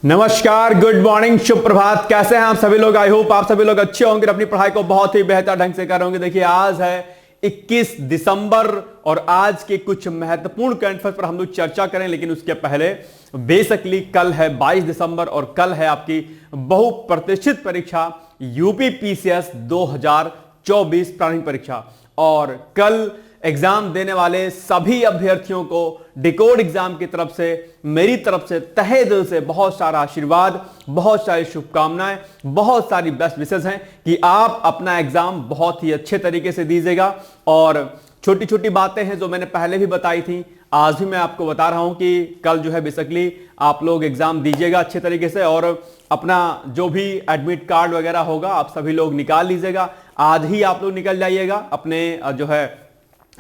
नमस्कार, good morning, शुभ प्रभात। कैसे हैं आप सभी लोग? आई होप आप सभी लोग अच्छे होंगे, अपनी पढ़ाई को बहुत ही बेहतर ढंग से कर होंगे। देखिए, आज है 21 दिसंबर और आज के कुछ महत्वपूर्ण करंट अफेयर्स पर हम लोग चर्चा करें, लेकिन उसके पहले बेसिकली कल है 22 दिसंबर और कल है आपकी बहुप्रतीक्षित परीक्षा यूपी पीसीएस 2024 प्रारंभिक परीक्षा। और कल एग्जाम देने वाले सभी अभ्यर्थियों को डिकोड एग्जाम की तरफ से, मेरी तरफ से तहे दिल से बहुत सारा आशीर्वाद, बहुत सारी शुभकामनाएं, बहुत सारी बेस्ट विशेस हैं कि आप अपना एग्जाम बहुत ही अच्छे तरीके से दीजिएगा। और छोटी छोटी बातें हैं जो मैंने पहले भी बताई थी, आज भी मैं आपको बता रहा हूं कि कल जो है बेसिकली आप लोग एग्जाम दीजिएगा अच्छे तरीके से और अपना जो भी एडमिट कार्ड वगैरह होगा आप सभी लोग निकाल लीजिएगा। आज ही आप लोग निकल जाइएगा अपने जो है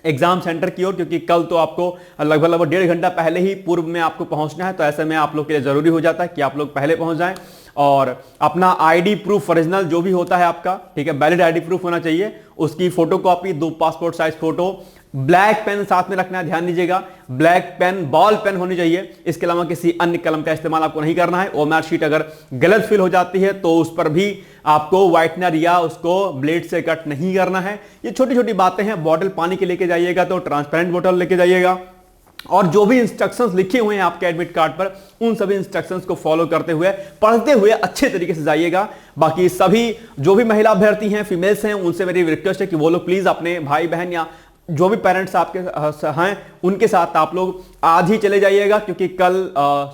एग्जाम सेंटर की ओर, क्योंकि कल तो आपको लगभग 1.5 घंटा पहले ही पूर्व में आपको पहुंचना है। तो ऐसे में आप लोग के लिए जरूरी हो जाता है कि आप लोग पहले पहुंच जाएं और अपना आईडी प्रूफ ओरिजिनल जो भी होता है आपका, ठीक है, वैलिड आईडी प्रूफ होना चाहिए, उसकी photocopy, 2 passport size photo, black pen साथ में रखना है, ध्यान दीजिएगा, ब्लैक पेन, बॉल पेन होनी चाहिए। इसके अलावा किसी अन्य कलम का इस्तेमाल आपको नहीं करना है। ओएमआर शीट अगर गलत फिल हो जाती है तो उस पर भी आपको व्हाइटनर या उसको ब्लेड से कट नहीं करना है। ये छोटी छोटी बातें हैं। बॉटल पानी के लेके जाइएगा तो ट्रांसपेरेंट बोतल लेके जाइएगा और जो भी इंस्ट्रक्शंस लिखे हुए हैं आपके एडमिट कार्ड पर, उन सभी इंस्ट्रक्शंस को फॉलो करते हुए, पढ़ते हुए अच्छे तरीके से जाइएगा। बाकी सभी जो भी महिला अभ्यर्थी हैं, फीमेल्स हैं, उनसे मेरी रिक्वेस्ट है कि वो लोग प्लीज अपने भाई बहन या जो भी पेरेंट्स आपके हैं उनके साथ आप लोग आज ही चले जाइएगा, क्योंकि कल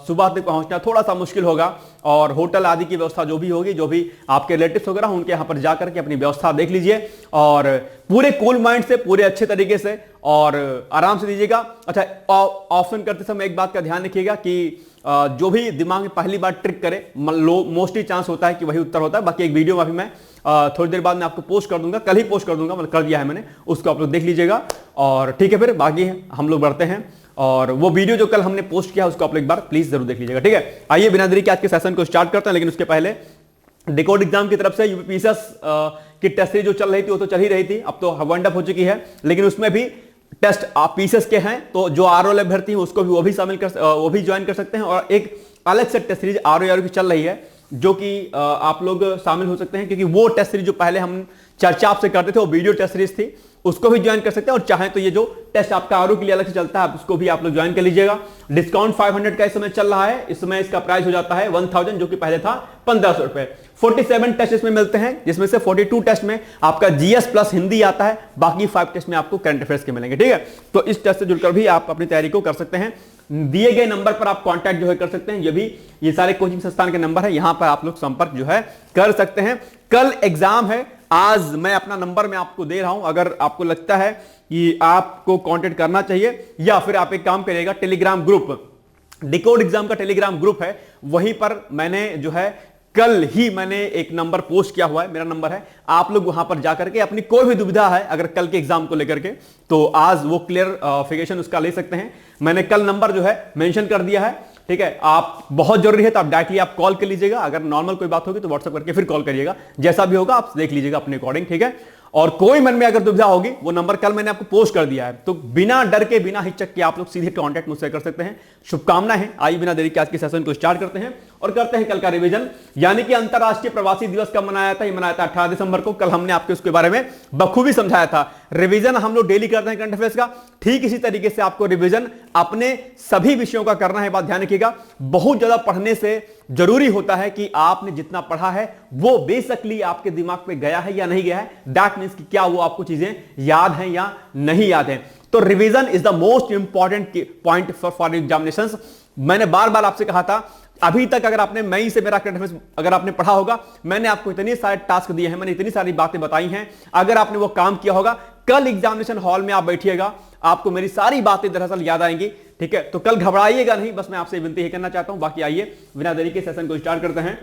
सुबह तक पहुंचना थोड़ा सा मुश्किल होगा। और होटल आदि की व्यवस्था जो भी होगी, जो भी आपके रिलेटिव्स वगैरह उनके यहां पर जाकर के अपनी व्यवस्था देख लीजिए और पूरे कूल माइंड से, पूरे अच्छे तरीके से और आराम से दीजिएगा। अच्छा, ऑप्शन करते समय एक बात का ध्यान रखिएगा कि जो भी दिमाग में पहली बार ट्रिक करे, मोस्टली चांस होता है कि वही उत्तर होता है। बाकी एक वीडियो में अभी मैं थोड़ी देर बाद मैं आपको पोस्ट कर दूंगा, कल ही पोस्ट कर दूंगा, मतलब कर दिया है मैंने, उसको आप लोग देख लीजिएगा। और ठीक है, फिर बाकी हम लोग बढ़ते हैं और वो वीडियो जो कल हमने पोस्ट किया उसको आप लोग एक बार प्लीज जरूर देख लीजिएगा। ठीक है, आइए बिना देरी के आज के सेशन को स्टार्ट करते हैं। लेकिन उसके पहले डिकोड एग्जाम की तरफ से यूपी पीसीएस की टेस्ट सीरीज जो चल रही थी वो तो चल ही रही थी, अब तो वाइंड अप हो चुकी है। लेकिन उसमें भी टेस्ट पीसीएस के हैं तो जो आरओ अभ्यर्थी हैं उसको भी वो भी ज्वाइन कर सकते हैं। और एक अलग से टेस्ट सीरीज आरओ की चल रही है जो कि आप लोग शामिल हो सकते हैं, क्योंकि वो टेस्ट सीरीज जो पहले हम चर्चा आपसे करते थे वो वीडियो टेस्ट सीरीज थी, उसको भी ज्वाइन कर सकते हैं। और चाहें तो ये जो टेस्ट आपका आरओ के लिए अलग से चलता है उसको भी आप लोग ज्वाइन कर लीजिएगा। डिस्काउंट 500 का इस समय चल रहा है, इस समय इसका प्राइस हो जाता है 1000, जो कि पहले था 1500 रुपए। 47 टेस्ट इसमें मिलते हैं, जिसमें से 42 टेस्ट में आपका जीएस प्लस हिंदी आता है, बाकी 5 टेस्ट में आपको करंट अफेयर्स के मिलेंगे। ठीक है, तो इस टेस्ट से जुड़कर भी आप अपनी तैयारी को कर सकते हैं। दिए गए नंबर पर आप कांटेक्ट जो है कर सकते हैं, ये सारे कोचिंग संस्थान के नंबर है, यहां पर आप लोग संपर्क जो है कर सकते हैं। कल एग्जाम है, आज मैं अपना नंबर मैं आपको दे रहा हूं, अगर आपको लगता है कि आपको कांटेक्ट करना चाहिए या फिर आप एक काम करिएगा, टेलीग्राम ग्रुप, डिकोड एग्जाम का टेलीग्राम ग्रुप है, वहीं पर मैंने जो है कल ही मैंने एक नंबर पोस्ट किया हुआ है, मेरा नंबर है, आप लोग वहां पर जाकर के अपनी कोई भी दुविधा है अगर कल के एग्जाम को लेकर के, तो आज वो क्लियरिफिकेशन उसका ले सकते हैं। मैंने कल नंबर जो है मेंशन कर दिया है। ठीक है, आप बहुत जरूरी है तो आप डायरेक्टली आप कॉल कर लीजिएगा, अगर नॉर्मल कोई बात होगी तो व्हाट्सएप करके फिर कॉल करिएगा, जैसा भी होगा आप देख लीजिएगा अपने अकॉर्डिंग। ठीक है, और कोई मन में अगर दुविधा होगी वो नंबर कल मैंने आपको पोस्ट कर दिया है, तो बिना डर के, बिना हिचक के आप लोग सीधे कांटेक्ट मुझसे कर सकते हैं। शुभकामनाएं हैं। आइए बिना देरी के आज के सेशन को स्टार्ट करते हैं और करते हैं कल का रिवीजन। यानी कि अंतरराष्ट्रीय प्रवासी दिवस कब मनाया था? ये मनाया था 18 दिसंबर को। कल हमने आपको उसके बारे में बखूबी समझाया था। रिवीजन हम लोग डेली करते हैं करंट अफेयर्स का, ठीक इसी तरीके से आपको रिवीजन अपने सभी विषयों का करना है। बात ध्यान रखिएगा, बहुत ज्यादा पढ़ने से जरूरी होता है कि आपने जितना पढ़ा है वो बेसिकली आपके दिमाग पे गया है या नहीं गया है, दैट मींस कि क्या वो आपको चीजें याद हैं या नहीं याद हैं। तो revision is the most important point for examinations. मैंने बार बार आपसे कहा था, अभी तक अगर आपने मई से मेरा करंट अफेयर्स अगर आपने पढ़ा होगा, मैंने आपको इतने सारे टास्क दिए हैं, मैंने इतनी सारी बातें बताई हैं, अगर आपने वो काम किया होगा, कल एग्जामिनेशन हॉल में आप बैठिएगा, आपको मेरी सारी बातें दरअसल याद आएंगी। ठीक है, तो कल घबराइएगा नहीं, बस मैं आपसे विनती ही करना चाहता हूं। बाकी आइए बिना देरी के सेशन को स्टार्ट करते हैं।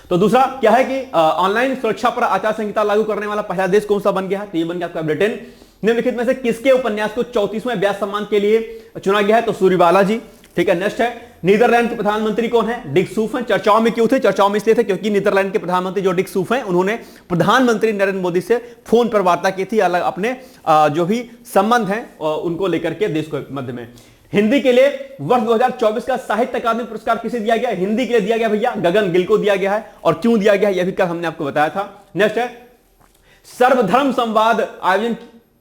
तो दूसरा क्या है कि ऑनलाइन सुरक्षा पर आचार संहिता लागू करने वाला पहला देश कौन सा बन गया है? तो ये बन गया आपका ब्रिटेन। निम्नलिखित में से किसके उपन्यास को 34वें व्यास सम्मान के लिए चुना गया है? तो सूर्यबाला जी। ठीक है, नेक्स्ट है नीदरलैंड के प्रधानमंत्री कौन है? डिक सूफ हैं। चर्चाओं में क्यों थे? चर्चाओं में इसलिए थे क्योंकि नीदरलैंड के प्रधानमंत्री जो डिक सूफ हैं, उन्होंने प्रधानमंत्री नरेंद्र मोदी से फोन पर वार्ता की थी, अलग अपने जो भी संबंध हैं उनको लेकर के देश के मध्य में। हिंदी के लिए वर्ष 2024 का साहित्य अकादमी पुरस्कार किसे दिया गया? हिंदी के लिए दिया गया भैया गगन गिल को दिया गया है। और क्यों दिया गया है यह भी कल हमने आपको बताया था। नेक्स्ट है सर्वधर्म संवाद आयोजन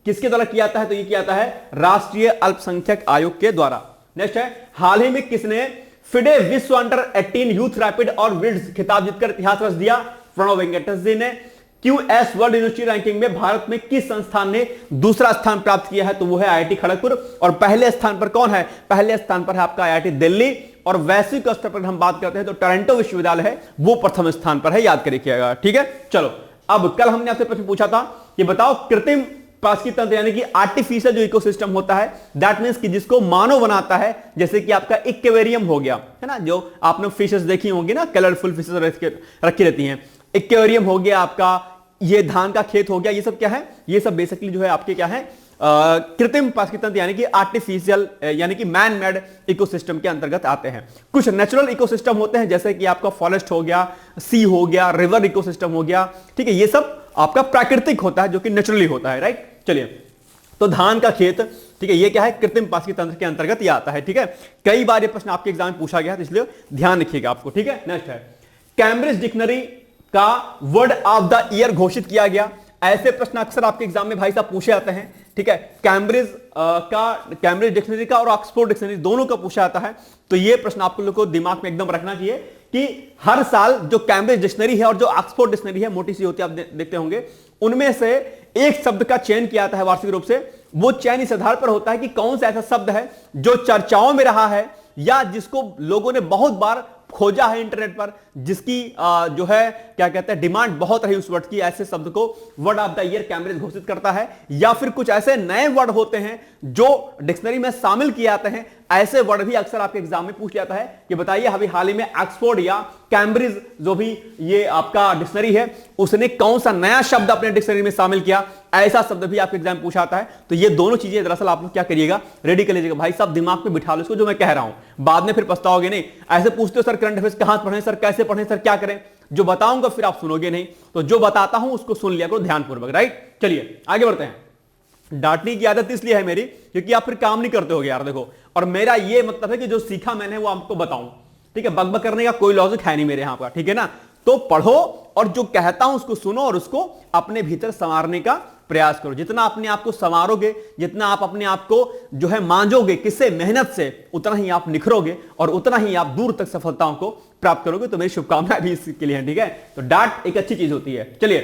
किसके द्वारा किया जाता है? तो ये किया जाता है राष्ट्रीय अल्पसंख्यक आयोग के द्वारा। नेक्स्ट है हाल ही में किसने फिडे विश्व अंडर 18 यूथ रैपिड और विड्स खिताब जीतकर इतिहास रच दिया? प्रणव वेंकटेश जी ने। QS वर्ल्ड यूनिवर्सिटी रैंकिंग में भारत में किस संस्थान ने दूसरा स्थान प्राप्त किया है? तो वो है IIT खड़गपुर। और पहले स्थान पर कौन है? पहले स्थान पर है आपका IIT दिल्ली। और वैश्विक स्तर पर हम बात करते हैं तो टोरंटो विश्वविद्यालय है वो प्रथम स्थान पर है, याद कर रखिएगा। ठीक है, चलो अब कल हमने आपसे प्रश्न पूछा था कि बताओ कृत्रिम पारस्कित तंत्र यानी कि आर्टिफिशियल जो इकोसिस्टम होता है, दैट मींस कि जिसको मानव बनाता है, जैसे कि आपका एक्वेरियम हो गया है ना, जो आपने फिशेस देखी होंगी ना, कलरफुल फिशेस रखी रहती हैं। एक्वेरियम हो गया आपका, ये धान का खेत हो गया, ये सब क्या है? ये सब बेसिकली जो है आपके क्या है कृत्रिम पारस्कित तंत्र यानी कि आर्टिफिशियल यानी कि मैन मेड इकोसिस्टम के अंतर्गत आते हैं। कुछ नेचुरल इकोसिस्टम होते हैं जैसे कि आपका फॉरेस्ट हो गया, सी हो गया, रिवर इकोसिस्टम हो गया। ठीक है, ये सब आपका प्राकृतिक होता है जो कि नेचुरली होता है। राइट, चलिए तो धान का खेत, ठीक है, ये क्या है? कृत्रिम पारस्कित तंत्र के अंतर्गत ये आता है। ठीक है, कई बार ये प्रश्न आपके एग्जाम में पूछा गया है, तो इसलिए ध्यान रखिएगा आपको। ठीक है, नेक्स्ट है कैम्ब्रिज डिक्शनरी का वर्ड ऑफ द ईयर घोषित किया गया। ऐसे प्रश्न अक्सर आपके एग्जाम में भाई साहब पूछे जाते हैं। ठीक है, कैम्ब्रिज डिक्शनरी का और ऑक्सफोर्ड डिक्शनरी दोनों का पूछा जाता है। तो ये प्रश्न आप लोगों को दिमाग में एकदम रखना चाहिए कि हर साल जो कैम्ब्रिज डिक्शनरी है और जो ऑक्सफोर्ड डिक्शनरी है, मोटी सी होती है, आप देखते होंगे, उनमें से एक शब्द का चयन किया जाता है वार्षिक रूप से। वो चयन इस आधार पर होता है कि कौन सा ऐसा शब्द है जो चर्चाओं में रहा है या जिसको लोगों ने बहुत बार खोजा है इंटरनेट पर, जिसकी जो है क्या कहते हैं डिमांड बहुत रही उस वर्ड की। ऐसे शब्द को word of the year Cambridge घोषित करता है। या फिर कुछ ऐसे नए वर्ड होते हैं जो डिक्शनरी में शामिल किए जाते हैं। ऐसे वर्ड भी अक्सर आपके एग्जाम में पूछ जाता है कि बताइए अभी हाल ही में ऑक्सफोर्ड या कैम्ब्रिज जो भी ये आपका डिक्शनरी है, उसने कौन सा नया शब्द अपने डिक्शनरी में शामिल किया। ऐसा शब्द भी आपके एग्जाम में पूछा आता है। तो ये दोनों चीजें दरअसल आप लोग क्या करिएगा, रेडी कर लीजिएगा भाई साहब, दिमाग में बिठा लो इसको जो मैं कह रहा हूं। बाद में फिर पछताओगे नहीं। ऐसे पूछते हो सर करंट अफेयर्स कहां पढ़ें सर, कैसे पढ़ें सर, क्या करें? जो बताऊंगा फिर आप सुनोगे नहीं। तो जो बताता हूं उसको सुन लिया करो ध्यानपूर्वक। राइट, चलिए आगे बढ़ते हैं। डांटने की आदत इसलिए है मेरी क्योंकि आप फिर काम नहीं करते होगे यार, देखो। और मेरा ये मतलब है कि जो सीखा मैंने वो आपको बताऊं। ठीक है, बकबक करने का कोई लॉजिक है नहीं मेरे यहां पर। ठीक है ना, तो पढ़ो और जो कहता हूं उसको सुनो और उसको अपने भीतर संवारने का प्रयास करो। जितना अपने आप को संवारोगे, जितना आप अपने आप को जो है मांझोगे किससे, मेहनत से, उतना ही आप निखरोगे और उतना ही आप दूर तक सफलताओं को प्राप्त करोगे। तो मेरी शुभकामनाएं भी इसके लिए हैं। ठीक है, तो डांट एक अच्छी चीज होती है। चलिए,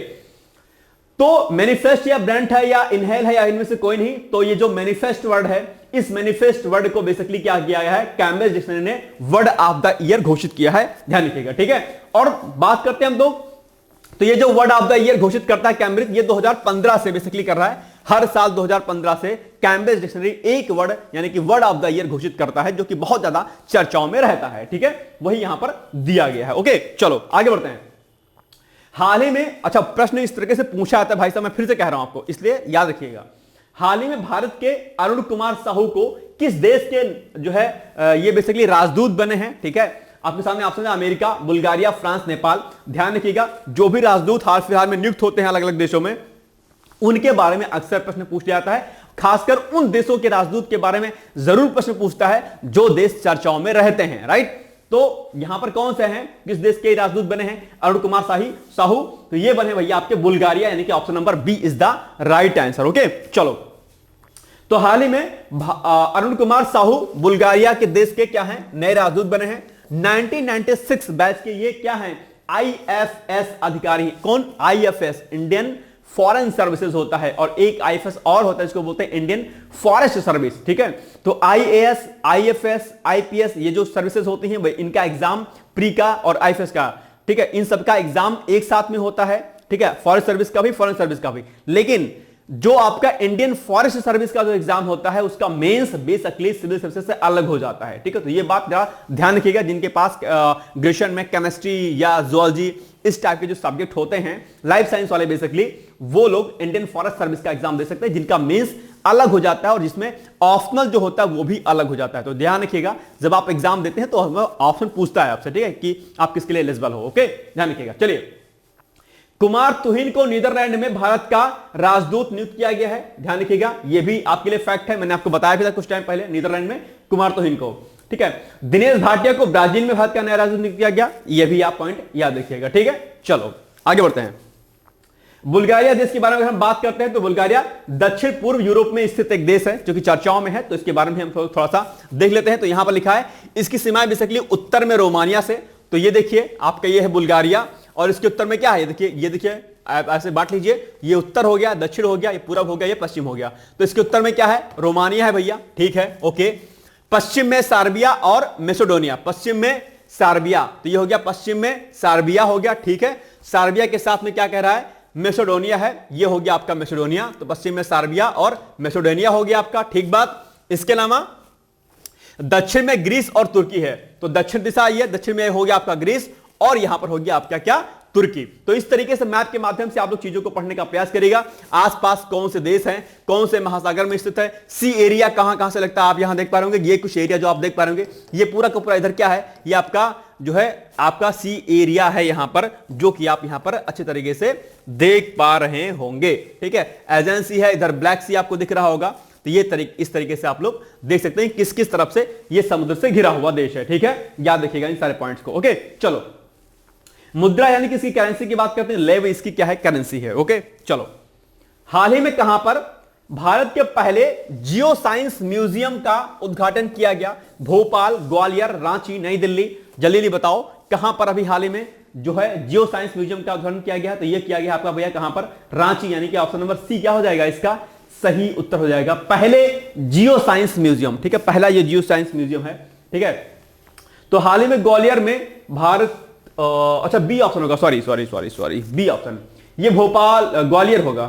तो मैनिफेस्ट या ब्रांड है या इनहेल है या इनमें से कोई नहीं। तो ये जो मैनिफेस्ट वर्ड है, इस मैनिफेस्ट वर्ड को बेसिकली क्या किया गया है, कैम्ब्रिज डिक्शनरी ने वर्ड ऑफ द ईयर घोषित किया है। ध्यान रखिएगा। ठीक है, और बात करते हैं हम तो ये जो वर्ड ऑफ द ईयर घोषित करता है कैम्ब्रिज, ये 2015 से बेसिकली कर रहा है। हर साल 2015 से कैम्ब्रिज डिक्शनरी एक वर्ड यानी कि वर्ड ऑफ द ईयर घोषित करता है जो कि बहुत ज्यादा चर्चाओं में रहता है। ठीक है, वही यहां पर दिया गया है। ओके, चलो आगे बढ़ते हैं। हाल ही में, अच्छा प्रश्न इस तरीके से पूछा जाता है भाई साहब, मैं फिर से कह रहा हूं आपको, इसलिए याद रखिएगा। हाल ही में भारत के अरुण कुमार साहू को किस देश के जो है ये बेसिकली राजदूत बने हैं। ठीक है, आपके सामने ऑप्शन है अमेरिका, बुल्गारिया, फ्रांस, नेपाल। ध्यान रखिएगा, जो भी राजदूत हाल फिलहाल में नियुक्त होते हैं अलग अलग देशों में, उनके बारे में अक्सर प्रश्न पूछ लिया जाता है। खासकर उन देशों के राजदूत के बारे में जरूर प्रश्न पूछता है जो देश चर्चाओं में रहते हैं। राइट, तो यहां पर कौन से हैं, किस देश के राजदूत बने हैं अरुण कुमार साहू? तो ये बने भैया आपके बुल्गारिया, यानी कि option number B is the right answer. Okay, चलो, तो हाल ही में अरुण कुमार साहू बुल्गारिया के देश के क्या हैं, नए राजदूत बने हैं। 1996 बैच के ये क्या हैं, IFS अधिकारी। कौन? IFS, इंडियन फॉरेन सर्विसेज होता है, और एक IFS और होता है जिसको बोलते हैं इंडियन फॉरेस्ट सर्विस। ठीक है, तो IAS, IFS, IPS ये जो सर्विसेज होती हैं, इनका एग्जाम प्री का और IFS का, ठीक है, इन सबका एग्जाम एक साथ में होता है। ठीक है, फॉरेस्ट सर्विस का भी, फॉरेन सर्विस का भी। लेकिन जो आपका इंडियन फॉरेस्ट सर्विस का जो एग्जाम होता है उसका मेंस बेसिकली सिविल सर्विसेज से अलग हो जाता है। ठीक है, तो ये बात जरा ध्यान रखिएगा। जिनके पास ग्रेजुएशन में केमिस्ट्री या जूलॉजी इस टाइप के जो सब्जेक्ट होते हैं, लाइफ साइंस वाले बेसिकली, वो लोग इंडियन फॉरेस्ट सर्विस का एग्जाम दे सकते हैं, जिनका मेंस अलग हो जाता है और जिसमें ऑप्शनल जो होता है वो भी अलग हो जाता है। तो ध्यान रखिएगा, जब आप एग्जाम देते हैं तो ऑप्शन पूछता है आपसे, ठीक है, कि आप किसके लिए एलिजिबल हो। ओके, ध्यान रखिएगा। चलिए, कुमार तुहिन को नीदरलैंड में भारत का राजदूत नियुक्त किया गया है। ध्यान रखिएगा, यह भी आपके लिए फैक्ट है, मैंने आपको बताया भी था कुछ टाइम पहले, नीदरलैंड में कुमार तुहिन को। ठीक है, दिनेश भाटिया को ब्राजील में भारत का नया राजदूत नियुक्त किया गया, यह भी आप पॉइंट याद रखिएगा। ठीक है, चलो आगे बढ़ते हैं। बुल्गारिया देश के बारे में अगर हम बात करते हैं तो बुल्गारिया दक्षिण पूर्व यूरोप में स्थित एक देश है जो कि चर्चाओं में है, तो इसके बारे में हम थोड़ा सा देख लेते हैं। तो यहां पर लिखा है इसकी सीमाएं बेसिकली उत्तर में रोमानिया से, तो ये देखिए आपका ये है बुल्गारिया, और इसके उत्तर में क्या है, ये देखिए आप ऐसे बांट लीजिए, ये उत्तर हो गया, दक्षिण हो गया, ये पूरब हो गया, ये पश्चिम हो गया। तो इसके उत्तर में क्या है, रोमानिया है भैया। ठीक है, ओके। पश्चिम में सार्बिया और मैसेडोनिया, पश्चिम में सार्बिया, तो ये हो गया पश्चिम में सार्बिया हो गया। ठीक है, सार्बिया के साथ में क्या कह रहा है, मैसेडोनिया है, ये हो गया आपका मैसेडोनिया, तो पश्चिम में सार्बिया और मैसेडोनिया हो गया आपका। ठीक बात। इसके अलावा दक्षिण में ग्रीस और तुर्की है, तो दक्षिण दिशा ये दक्षिण में हो गया आपका ग्रीस, और यहां पर हो गया आपका क्या, तुर्की। तो इस तरीके से मैप के माध्यम से आप लोग चीजों को पढ़ने का प्रयास करिएगा। आसपास कौन से देश हैं, कौन से महासागर में स्थित है, सी एरिया कहां कहां से लगता है, आप यहां देख पा रहे होंगे, ये कुछ एरिया जो आप देख पा रहे होंगे, ये पूरा का पूरा इधर क्या है, ये आपका जो है आपका सी एरिया है यहां पर, जो कि आप यहां पर अच्छे तरीके से देख पा रहे होंगे। ठीक है, एजेंसी है, इधर ब्लैक सी आपको दिख रहा होगा, तो ये इस तरीके से आप लोग देख सकते हैं किस किस तरफ से ये समुद्र से घिरा हुआ देश है। ठीक है, याद रखिएगा इन सारे पॉइंट्स को। ओके, चलो मुद्रा यानी कि इसकी करेंसी की बात करते हैं, लेव इसकी क्या है, करेंसी है। ओके, चलो हाल ही में कहां पर भारत के पहले जियो साइंस म्यूजियम का उद्घाटन किया गया, भोपाल, ग्वालियर, रांची, नई दिल्ली, जल्दी बताओ कहां पर अभी हाल ही में जो है जियो साइंस म्यूजियम का उद्घाटन किया गया। तो यह किया गया आपका भैया कहां पर, रांची, यानी कि ऑप्शन नंबर सी क्या हो जाएगा, इसका सही उत्तर हो जाएगा, पहले जियो साइंस म्यूजियम। ठीक है, पहला ये जियो साइंस म्यूजियम है। ठीक है, तो हाल ही में ग्वालियर में भारत अच्छा बी ऑप्शन होगा, सॉरी बी ऑप्शन, ये भोपाल ग्वालियर होगा।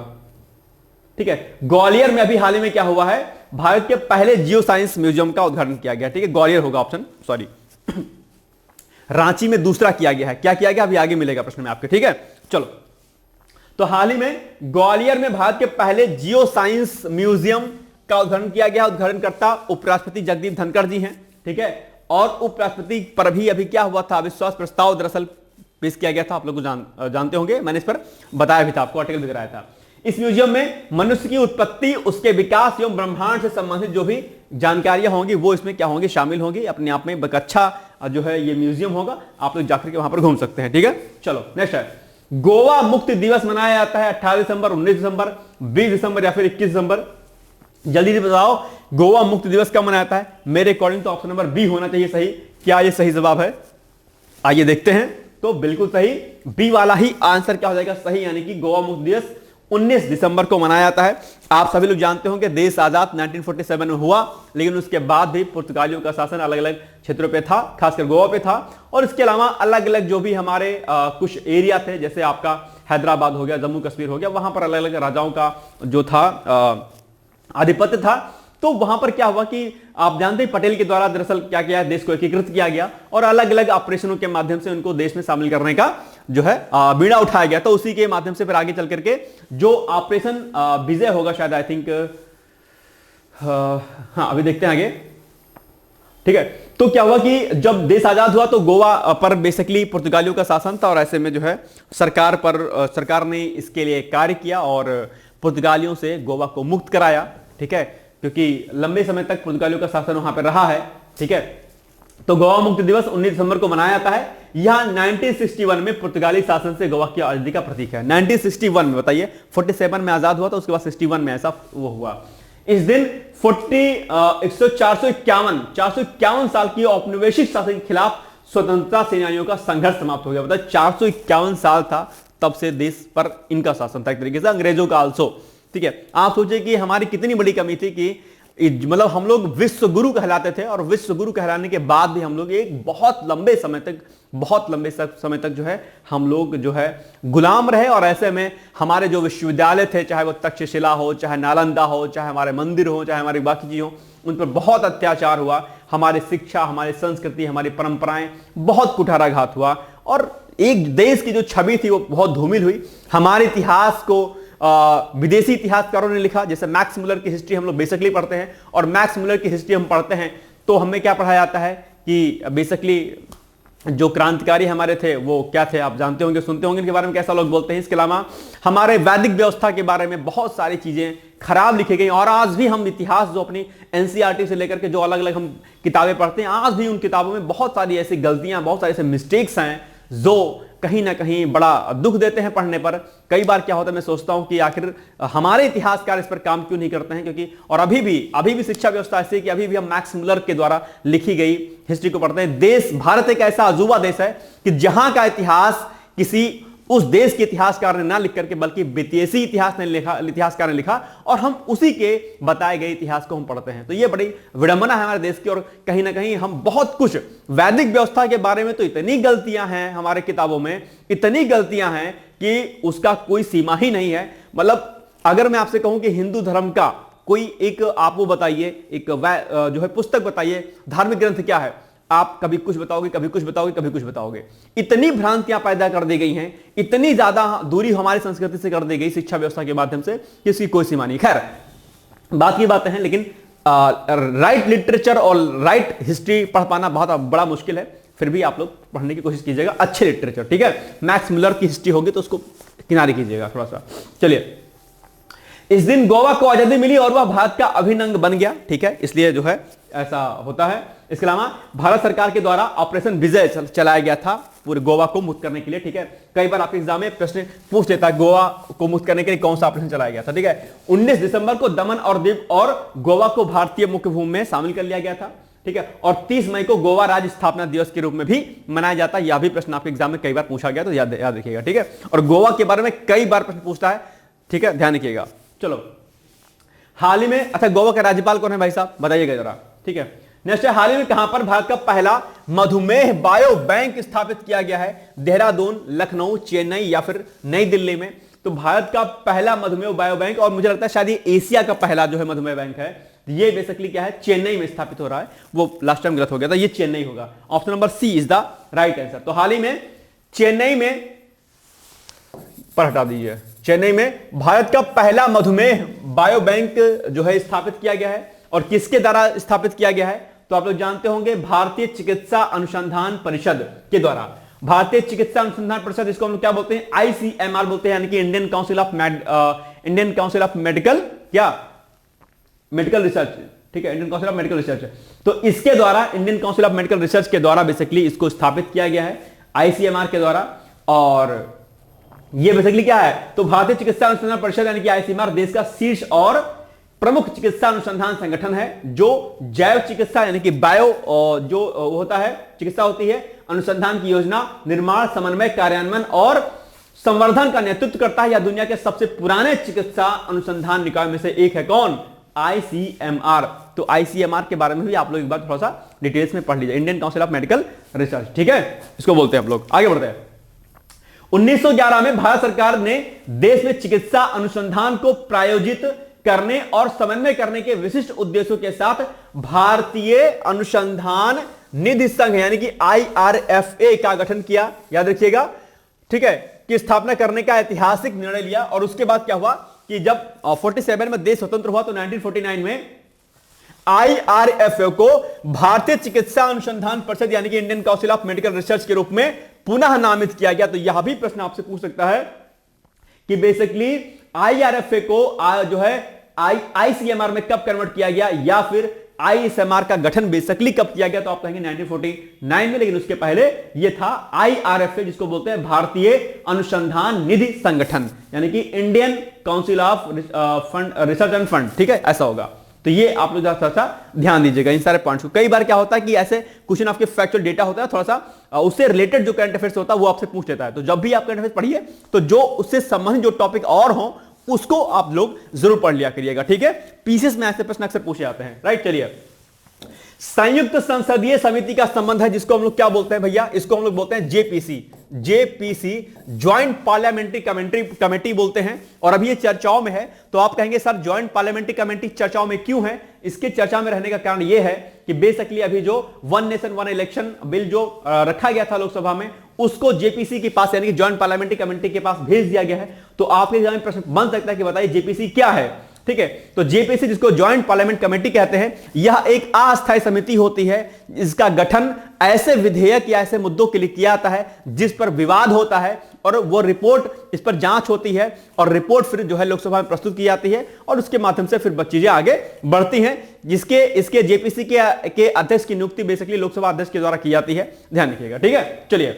ठीक है, ग्वालियर में अभी हाल ही में क्या हुआ है, भारत के पहले जियो साइंस म्यूजियम का उद्घाटन किया गया। ठीक है, ग्वालियर होगा ऑप्शन, सॉरी रांची में दूसरा किया गया है, क्या किया गया अभी आगे मिलेगा प्रश्न में आपके। ठीक है, चलो तो हाल ही में ग्वालियर में भारत के पहले जियो साइंस म्यूजियम का उद्घाटन किया गया। उद्घाटनकर्ता उपराष्ट्रपति जगदीप धनखड़ जी हैं। ठीक है, और उपराष्ट्रपति पर भी अभी क्या हुआ था, अविश्वास प्रस्ताव दरअसल पेश किया गया था, आप लोग जानते होंगे, मैंने इस पर बताया भी था, आपको आर्टिकल भी कराया था। इस म्यूजियम में मनुष्य की उत्पत्ति, उसके विकास एवं ब्रह्मांड से संबंधित जो भी जानकारियां होंगी वो इसमें क्या होंगी, शामिल होंगी। अपने आप में एक अच्छा जो है ये म्यूजियम होगा, आप लोग जाकर के वहां पर घूम सकते हैं। ठीक है, चलो नेक्स्ट है, गोवा मुक्ति दिवस मनाया जाता है 18 दिसंबर, 19 दिसंबर, 20 दिसंबर या फिर 21 दिसंबर, जल्दी से बताओ गोवा मुक्ति दिवस कब मनाया जाता है। मेरे अकॉर्डिंग तो ऑप्शन नंबर बी होना चाहिए सही। क्या ये सही जवाब है, आइए देखते हैं। तो बिल्कुल सही, बी वाला ही आंसर क्या हो जाएगा सही, यानी कि गोवा मुक्ति दिवस 19 दिसंबर को मनाया जाता है। आप सभी लोग जानते होंगे देश आजाद 1947 में हुआ, लेकिन उसके बाद भी पुर्तगालियों का शासन अलग अलग क्षेत्रों पे था, खासकर गोवा पे था, और इसके अलावा अलग अलग जो भी हमारे कुछ एरिया थे, जैसे आपका हैदराबाद हो गया, जम्मू कश्मीर हो गया, वहां पर अलग अलग राजाओं का जो था आधिपत्य था। तो वहां पर क्या हुआ कि आप जानते हैं पटेल के द्वारा दरअसल क्या किया, देश को एकीकृत किया गया और अलग अलग ऑपरेशनों के माध्यम से उनको देश में शामिल करने का जो है बीड़ा उठाया गया। तो उसी के माध्यम से फिर आगे चल करके जो ऑपरेशन विजय होगा शायद, आई थिंक, हाँ अभी देखते हैं आगे। ठीक है, तो क्या हुआ कि जब देश आजाद हुआ तो गोवा पर बेसिकली पुर्तगालियों का शासन था, और ऐसे में जो है सरकार ने इसके लिए कार्य किया और पुर्तगालियों से गोवा को मुक्त कराया। ठीक है, क्योंकि लंबे समय तक पुर्तगालियों का शासन वहां पर रहा है। ठीक है, तो गोवा मुक्ति दिवस 19 दिसंबर को मनाया जाता है। यह 1961 में पुर्तगाली शासन से गोवा की आजादी का प्रतीक है। 1961 में, बताइए 47 में आजाद हुआ था, उसके बाद 61 में ऐसा वो हुआ। इस दिन 451 साल की औपनिवेशिक शासन के खिलाफ स्वतंत्रता सेनानियों का संघर्ष समाप्त हो गया। बताइए 451 साल था तब से देश पर इनका शासन था, एक तरीके से अंग्रेजों का आल्सो। ठीक है, आप सोचिए कि हमारी कितनी बड़ी कमी थी कि मतलब हम लोग विश्व गुरु कहलाते थे, और विश्व गुरु कहलाने के बाद भी हम लोग एक बहुत लंबे समय तक जो है हम लोग जो है गुलाम रहे। और ऐसे में हमारे जो विश्वविद्यालय थे, चाहे वो तक्षशिला हो, चाहे नालंदा हो, चाहे हमारे मंदिर हो, चाहे हमारी बाकी चीज हो, उन पर बहुत अत्याचार हुआ। हमारी शिक्षा, हमारी संस्कृति, हमारी परंपराएं बहुत कुठाराघात हुआ, और एक देश की जो छवि थी वो बहुत धूमिल हुई। हमारे इतिहास को विदेशी इतिहासकारों ने लिखा, जैसे मैक्स मुलर की हिस्ट्री हम लोग बेसिकली पढ़ते हैं, और मैक्स मुलर की हिस्ट्री हम पढ़ते हैं तो हमें क्या पढ़ाया जाता है कि बेसिकली जो क्रांतिकारी हमारे थे वो क्या थे, आप जानते होंगे, सुनते होंगे इनके बारे में, कैसा लोग बोलते हैं। इसके अलावा हमारे वैदिक व्यवस्था के बारे में बहुत सारी चीजें खराब लिखी गई, और आज भी हम इतिहास जो अपनी एनसीईआरटी से लेकर के जो अलग अलग हम किताबें पढ़ते हैं, आज भी उन किताबों में बहुत सारी ऐसी गलतियां, बहुत सारे ऐसे मिस्टेक्स हैं जो कहीं ना कहीं बड़ा दुख देते हैं पढ़ने पर। कई बार क्या होता है, मैं सोचता हूं कि आखिर हमारे इतिहासकार इस पर काम क्यों नहीं करते हैं, क्योंकि और अभी भी शिक्षा व्यवस्था ऐसी है कि अभी भी हम मैक्स मुलर के द्वारा लिखी गई हिस्ट्री को पढ़ते हैं। देश भारत एक ऐसा अजूबा देश है कि जहां का इतिहास किसी उस देश के इतिहासकार ने ना लिख करके बल्कि विदेशी इतिहासकार ने लिखा, और हम उसी के बताए गए इतिहास को हम पढ़ते हैं। तो ये बड़ी विडंबना है हमारे देश की, और कहीं ना कहीं हम बहुत कुछ वैदिक व्यवस्था के बारे में तो इतनी गलतियां हैं हमारे किताबों में, इतनी गलतियां हैं कि उसका कोई सीमा ही नहीं है। मतलब अगर मैं आपसे कहूं कि हिंदू धर्म का कोई एक आप वो बताइए, एक जो है पुस्तक बताइए, धार्मिक ग्रंथ क्या है, आप कभी कुछ बताओगे, कभी कुछ बताओगे, कभी कुछ बताओगे। इतनी भ्रांतियां पैदा कर दी गई हैं, इतनी ज्यादा दूरी हमारी संस्कृति से कर दी गई शिक्षा व्यवस्था के माध्यम से, किसी कोई सीमा नहीं। खैर, बात की बातें हैं, लेकिन राइट लिटरेचर और राइट हिस्ट्री पढ़ पाना बहुत बड़ा मुश्किल है। फिर भी आप लोग पढ़ने की कोशिश कीजिएगा अच्छे लिटरेचर, ठीक है। मैक्स मुलर की हिस्ट्री होगी तो उसको किनारे कीजिएगा थोड़ा सा। चलिए, इस दिन गोवा को आजादी मिली और वह भारत का अभिन्न अंग बन गया, ठीक है, इसलिए जो है ऐसा होता है। इसके अलावा भारत सरकार के द्वारा ऑपरेशन विजय चलाया गया था पूरे गोवा को मुक्त करने के लिए, ठीक है। कई बार आपके एग्जाम में प्रश्न पूछ लेता है गोवा को मुक्त करने के लिए कौन सा ऑपरेशन चलाया गया था, ठीक है। 19 दिसंबर को दमन और दीव और गोवा को भारतीय मुख्य भूमि में शामिल कर लिया गया था, ठीक है। और 30 मई को गोवा राज्य स्थापना दिवस के रूप में भी मनाया जाता है। यह भी प्रश्न आपके एग्जाम में कई बार पूछा गया, तो याद रखिएगा, ठीक है। और गोवा के बारे में कई बार प्रश्न पूछता है, ठीक है, ध्यान रखिएगा। चलो, हाल ही में, अच्छा, गोवा का राज्यपाल कौन है भाई साहब, बताइएगा जरा, ठीक है। नेक्स्ट है, हाल ही में कहां पर भारत का पहला मधुमेह बायो बैंक स्थापित किया गया है? देहरादून, लखनऊ, चेन्नई या फिर नई दिल्ली में? तो भारत का पहला मधुमेह बायो बैंक, और मुझे लगता है शायद ये एशिया का पहला जो है मधुमेह बैंक है, ये बेसिकली क्या है, चेन्नई में स्थापित हो रहा है। वो लास्ट टाइम गलत हो गया था, ये चेन्नई होगा। Option number C is the right answer. तो हाल ही में चेन्नई में, पर हटा दीजिए, चेन्नई में भारत का पहला मधुमेह बायो बैंक जो है स्थापित किया गया है। और किसके द्वारा स्थापित किया गया है? तो आप लोग जानते होंगे, भारतीय चिकित्सा अनुसंधान परिषद के द्वारा। भारतीय चिकित्सा अनुसंधान परिषद, इसको हम लोग क्या बोलते हैं, आईसीएमआर बोलते हैं, यानी कि Indian council of medical research, ठीक है, Indian council of medical research. तो इसके द्वारा, Indian council of medical research के द्वारा बेसिकली इसको स्थापित किया गया है, आईसीएमआर के द्वारा। और ये बेसिकली क्या है, तो भारतीय चिकित्सा अनुसंधान परिषद यानी कि आईसीएमआर देश का शीर्ष और प्रमुख चिकित्सा अनुसंधान संगठन है, जो जैव चिकित्सा यानी कि बायो जो होता है, चिकित्सा होती है, अनुसंधान की योजना, निर्माण, समन्वय, कार्यान्वयन और संवर्धन का नेतृत्व करता है। यह दुनिया के सबसे पुराने चिकित्सा अनुसंधान निकाय में से एक है। कौन? आईसीएमआर। तो आईसीएमआर के बारे में भी आप लोग एक बार थोड़ा सा डिटेल्स में पढ़ लीजिए, Indian council of medical research, ठीक है, इसको बोलते हैं आप लोग। आगे बढ़ते हैं। 1911 में भारत सरकार ने देश में चिकित्सा अनुसंधान को प्रायोजित करने और समन्वय करने के विशिष्ट उद्देश्यों के साथ भारतीय अनुसंधान निधि संघ यानी कि IRFA का गठन किया। याद रखिएगा, ठीक है, कि स्थापना करने का ऐतिहासिक निर्णय लिया। और उसके बाद क्या हुआ कि जब 47 में देश स्वतंत्र हुआ तो 1949 में IRFA को भारतीय चिकित्सा अनुसंधान परिषद यानी कि Indian council of medical research के रूप में पुनः नामित किया गया। तो यह भी प्रश्न आपसे पूछ सकता है कि बेसिकली IRFA को जो है ICMR में कब कन्वर्ट किया गया, या फिर ICMR का गठन बेसिकली कब किया गया? तो आप कहेंगे 1949 में, लेकिन उसके पहले यह था IRFA, जिसको बोलते हैं भारतीय अनुसंधान निधि संगठन यानी कि Indian council of research end fund, ठीक है, ऐसा होगा। तो ये आप लोग थोड़ा सा ध्यान दीजिएगा इन सारे पॉइंट्स को। कई बार क्या होता है कि ऐसे क्वेश्चन आपके फैक्चुअल डेटा होता है, थोड़ा सा उससे रिलेटेड जो करंट अफेयर्स होता है वो आपसे पूछ लेता है। तो जब भी आप करंट अफेयर्स पढ़िए तो जो उससे संबंधित जो टॉपिक और हो उसको आप लोग जरूर पढ़ लिया करिएगा, ठीक है। पीसीएस में ऐसे प्रश्न अक्सर पूछे जाते हैं, राइट। चलिए, संयुक्त संसदीय समिति का संबंध है, जिसको हम लोग क्या बोलते हैं भैया, इसको हम लोग बोलते हैं जेपीसी, ज्वाइंट पार्लियामेंट्री कमेटी बोलते हैं। और अभी ये चर्चाओं में है। तो आप कहेंगे सर ज्वाइंट पार्लियामेंट्री कमेटी चर्चाओं में क्यों है? इसके चर्चा में रहने का कारण यह है कि बेसिकली अभी जो one nation one election bill जो रखा गया था लोकसभा में, उसको जेपीसी के पास यानी कि ज्वाइंट पार्लियामेंट्री कमेटी के पास भेज दिया गया है। तो आपके एग्जाम में प्रश्न बन सकता है कि बताइए जेपीसी क्या है? ठीक है। तो जेपीसी, जिसको ज्वाइंट पार्लियामेंट कमेटी कहते हैं, यह एक अस्थायी समिति होती है। इसका गठन ऐसे विधेयक या ऐसे मुद्दों के लिए किया जाता है जिस पर विवाद होता है, और वो रिपोर्ट, इस पर जांच होती है और रिपोर्ट फिर जो है लोकसभा में प्रस्तुत की जाती है, और उसके माध्यम से फिर चीजें आगे बढ़ती हैं। जिसके इसके जेपीसी के अध्यक्ष की नियुक्ति बेसिकली लोकसभा अध्यक्ष के द्वारा की जाती है, ध्यान रखिएगा, ठीक है। चलिए,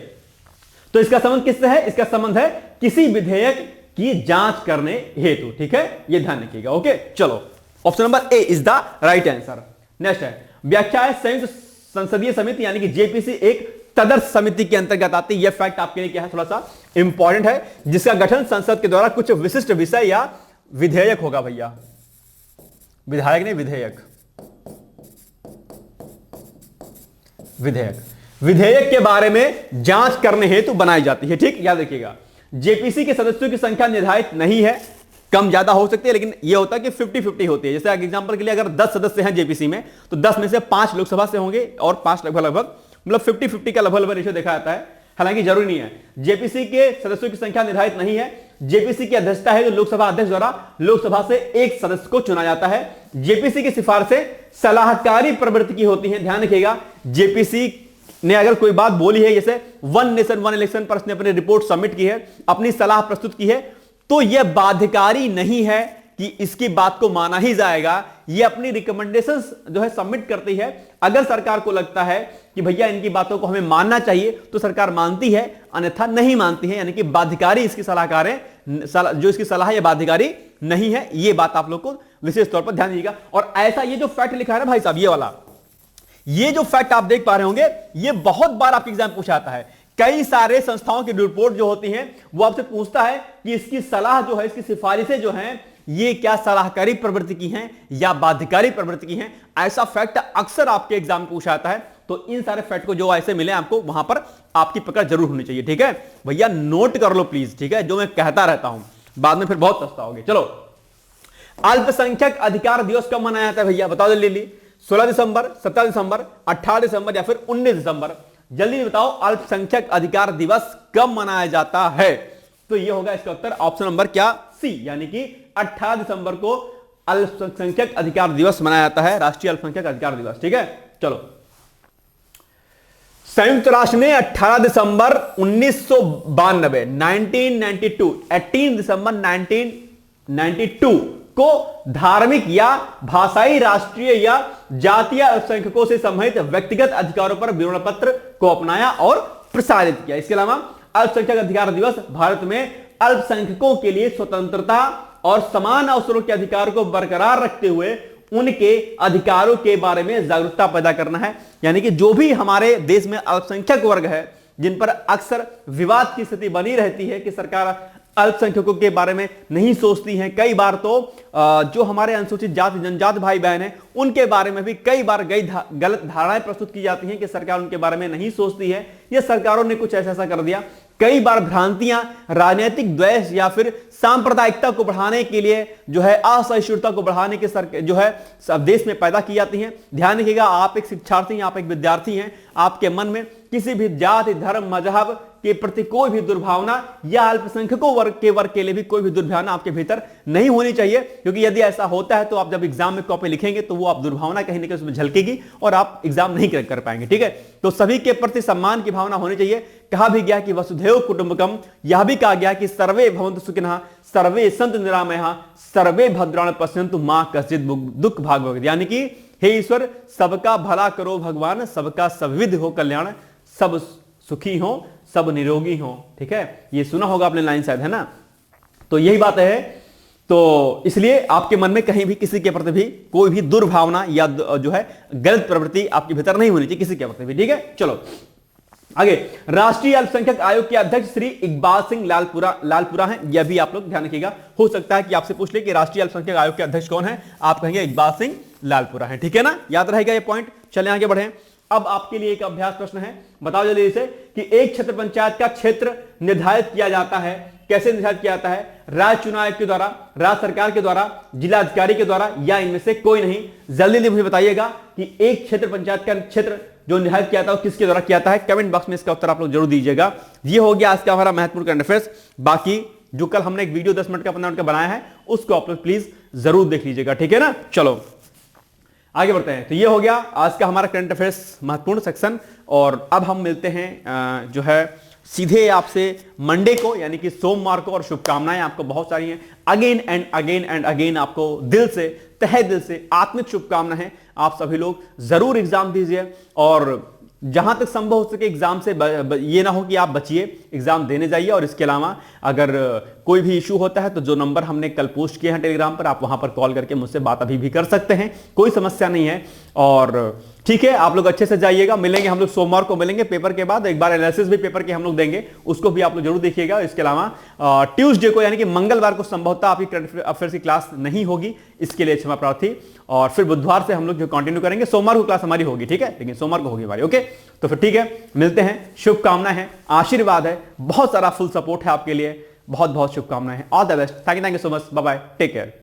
तो इसका संबंध किससे है? इसका संबंध है किसी विधेयक की जांच करने हेतु, ठीक है, ये ध्यान रखिएगा। ओके, चलो, option number A is the right answer. Next है व्याख्या है संयुक्त संसदीय समिति, यानी कि जेपीसी एक तदर्थ समिति के अंतर्गत आती है। यह फैक्ट आपके लिए क्या है, थोड़ा सा इंपॉर्टेंट है, जिसका गठन संसद के द्वारा कुछ विशिष्ट विषय या विधेयक होगा। भैया विधायक नहीं, विधेयक, विधेयक के बारे में जांच करने हेतु बनाई जाती है, ठीक, याद रखिएगा। जेपीसी के सदस्यों की संख्या निर्धारित नहीं है, कम ज्यादा हो सकती है, लेकिन यह होता है कि 50-50 होती है। जैसे एग्जांपल के लिए अगर 10 सदस्य हैं जेपीसी में, तो 10 में से 5 लोकसभा से होंगे और 5 लगभग मतलब 50-50 का लगभग रेशियो देखा जाता है। हालांकि जरूरी नहीं है। जेपीसी के सदस्यों की संख्या निर्धारित नहीं है। जेपीसी की अध्यक्षता है जो लोकसभा अध्यक्ष द्वारा लोकसभा से एक सदस्य को चुना जाता है। जेपीसी की सिफारिशें सलाहकारी प्रवृत्ति की होती हैं, ध्यान रखिएगा। जेपीसी ने अगर कोई बात बोली है, जैसे वन नेशन वन इलेक्शन पर उसने अपनी रिपोर्ट सबमिट की है, अपनी सलाह प्रस्तुत की है, तो यह बाध्यकारी नहीं है कि इसकी बात को माना ही जाएगा। यह अपनी रिकमेंडेशंस जो है सबमिट करती है। अगर सरकार को लगता है कि भैया इनकी बातों को हमें मानना चाहिए, तो सरकार मानती है, अन्यथा नहीं मानती है। यानी कि बाध्यकारी इसकी सलाहकार है, जो इसकी सलाह है बाध्यकारी नहीं है। यह बात आप लोग को विशेष तौर पर ध्यान दीजिएगा। और ऐसा ये जो फैक्ट लिखा है ना भाई साहब, ये वाला, ये जो फैक्ट आप देख पा रहे होंगे, ये बहुत बार आपके एग्जाम पूछा जाता है। कई सारे संस्थाओं की रिपोर्ट जो होती हैं, वो आपसे पूछता है कि इसकी सलाह जो है, इसकी सिफारिशें जो हैं, ये क्या सलाहकारी प्रवृत्ति की हैं या बाध्यकारी प्रवृत्ति की हैं। ऐसा फैक्ट अक्सर आपके एग्जाम में पूछा जाता है। तो इन सारे फैक्ट को जो ऐसे मिले आपको, वहां पर आपकी पकड़ जरूर होनी चाहिए, ठीक है भैया, नोट कर लो प्लीज, ठीक है, जो मैं कहता रहता हूं, बाद में फिर बहुत पछताओगे। चलो, अल्पसंख्यक अधिकार दिवस कब मनाया जाता है भैया, बताओ जल्दी। 16 दिसंबर, 17 दिसंबर, 18 दिसंबर या फिर 19 दिसंबर? जल्दी बताओ, अल्पसंख्यक अधिकार दिवस कब मनाया जाता है? तो यह होगा इसका उत्तर ऑप्शन नंबर क्या, सी, यानी कि 18 दिसंबर को अल्पसंख्यक अधिकार दिवस मनाया जाता है, राष्ट्रीय अल्पसंख्यक अधिकार दिवस, ठीक है। चलो, संयुक्त राष्ट्र ने 18 दिसंबर 1992 1992 18 दिसंबर 1992 को धार्मिक या भाषाई, राष्ट्रीय या जातीय अल्पसंख्यकों से संबंधित व्यक्तिगत अधिकारों पर विवरण पत्र को अपनाया और प्रसारित किया। इसके अलावा अल्पसंख्यक अधिकार दिवस भारत में अल्पसंख्यकों के लिए स्वतंत्रता और समान अवसरों के अधिकार को बरकरार रखते हुए उनके अधिकारों के बारे में जागरूकता पैदा करना है। यानी कि जो भी हमारे देश में अल्पसंख्यक वर्ग है, जिन पर अक्सर विवाद की स्थिति बनी रहती है कि सरकार अल्पसंख्यकों के बारे में नहीं सोचती है, कई बार तो जो हमारे अनुसूचित जाति जनजाति भाई बहन हैं, उनके बारे में भी कई बार गलत धारणाएं प्रस्तुत की जाती हैं कि सरकार उनके बारे में नहीं सोचती है, या सरकारों ने कुछ ऐसा कर दिया। कई बार भ्रांतियां राजनीतिक द्वेष या फिर सांप्रदायिकता को बढ़ाने के लिए जो है, असहिष्णुता को बढ़ाने के जो है सब देश में पैदा की जाती हैं। ध्यान रखिएगा, आप एक शिक्षार्थी हैं, आप एक विद्यार्थी हैं, आपके मन में किसी भी जाति, धर्म, मजहब के प्रति कोई भी दुर्भावना या अल्पसंख्यकों वर्ग के लिए भी कोई भी दुर्भावना आपके भीतर नहीं होनी चाहिए, क्योंकि यदि ऐसा होता है तो आप जब एग्जाम में कॉपी लिखेंगे तो वो आप दुर्भावना कहीं ना कहीं उसमें झलकेगी और आप एग्जाम नहीं क्रैक कर पाएंगे, ठीक है। तो सभी के प्रति सम्मान की भावना होनी चाहिए। कहा भी गया कि वसुधैव कुटुंबकम, यह भी कहा गया कि सर्वे भवन्तु सुखिनः, सर्वे सन्तु निरामयाः, सर्वे भद्राणि पश्यन्तु मा कश्चित् दुःख भाग् भवेत्। यानी कि हे ईश्वर, सबका भला करो भगवान, सबका सद्विध हो कल्याण, सब सुखी हो, सब निरोगी हो, ठीक है। ये सुना होगा आपने लाइन शायद, है ना। तो यही बात है। तो इसलिए आपके मन में कहीं भी किसी के प्रति भी कोई भी दुर्भावना या जो है गलत प्रवृत्ति आपके भीतर नहीं होनी चाहिए किसी के प्रति भी, ठीक है। चलो आगे, राष्ट्रीय अल्पसंख्यक आयोग के अध्यक्ष श्री इकबाल सिंह लालपुरा हैं। यह भी आप लोग ध्यान रखिएगा, हो सकता है कि आपसे पूछ ले कि राष्ट्रीय अल्पसंख्यक आयोग के अध्यक्ष कौन है, आप कहेंगे इकबाल सिंह लालपुरा है, ठीक है ना, याद रहेगा ये पॉइंट। चलें आगे बढ़े। अब आपके लिए एक अभ्यास प्रश्न है, बताओ जल्दी से कि एक क्षेत्र पंचायत का क्षेत्र निर्धारित किया जाता है, कैसे निर्धारित किया जाता है? राज्य चुनाव आयोग के द्वारा, राज्य सरकार के द्वारा, जिला अधिकारी के द्वारा, या इनमें से कोई नहीं। जल्दी मुझे बताइएगा कि एक क्षेत्र पंचायत का क्षेत्र जो निर्धारित किया था वो किसके द्वारा किया था? कमेंट बॉक्स में इसका उत्तर आप लोग जरूर दीजिएगा। ये हो गया आज का हमारा महत्वपूर्ण करंट अफेयर्स। बाकी जो कल हमने एक वीडियो 10 मिनट का 15 मिनट का बनाया है, उसको आप लोग प्लीज जरूर देख लीजिएगा, ठीक है ना। चलो आगे बढ़ते हैं। तो ये हो गया आज का हमारा करंट अफेयर्स महत्वपूर्ण सेक्शन, और अब हम मिलते हैं जो है सीधे आपसे मंडे को, यानी कि सोमवार को, और शुभकामनाएं आपको बहुत सारी हैं। Again and again and again आपको दिल से, तहे दिल से आत्मिक शुभकामनाएं हैं। आप सभी लोग जरूर एग्जाम दीजिए, और जहां तक संभव हो सके एग्जाम से ये ना हो कि आप बचिए, एग्जाम देने जाइए। और इसके अलावा अगर कोई भी इशू होता है तो जो नंबर हमने कल पोस्ट किए हैं टेलीग्राम पर, आप वहां पर कॉल करके मुझसे बात अभी भी कर सकते हैं, कोई समस्या नहीं है। और ठीक है, आप लोग अच्छे से जाइएगा। मिलेंगे हम लोग सोमवार को, मिलेंगे पेपर के बाद, एक बार एनालिसिस भी पेपर के हम लोग देंगे, उसको भी आप लोग जरूर देखिएगा। इसके अलावा ट्यूसडे को यानी कि मंगलवार को संभवतः आपकी करंट अफेयर्स की क्लास नहीं होगी, इसके लिए क्षमा प्रार्थी। और फिर बुधवार से हम लोग जो कंटिन्यू करेंगे, सोमवार को क्लास हमारी होगी, ठीक है, लेकिन सोमवार को होगी हमारी। ओके, तो फिर ठीक है, मिलते हैं। शुभकामनाएं हैं, आशीर्वाद है, बहुत सारा फुल सपोर्ट है आपके लिए, बहुत बहुत शुभकामनाएं हैं। All the best, thank you so much, bye bye, take care.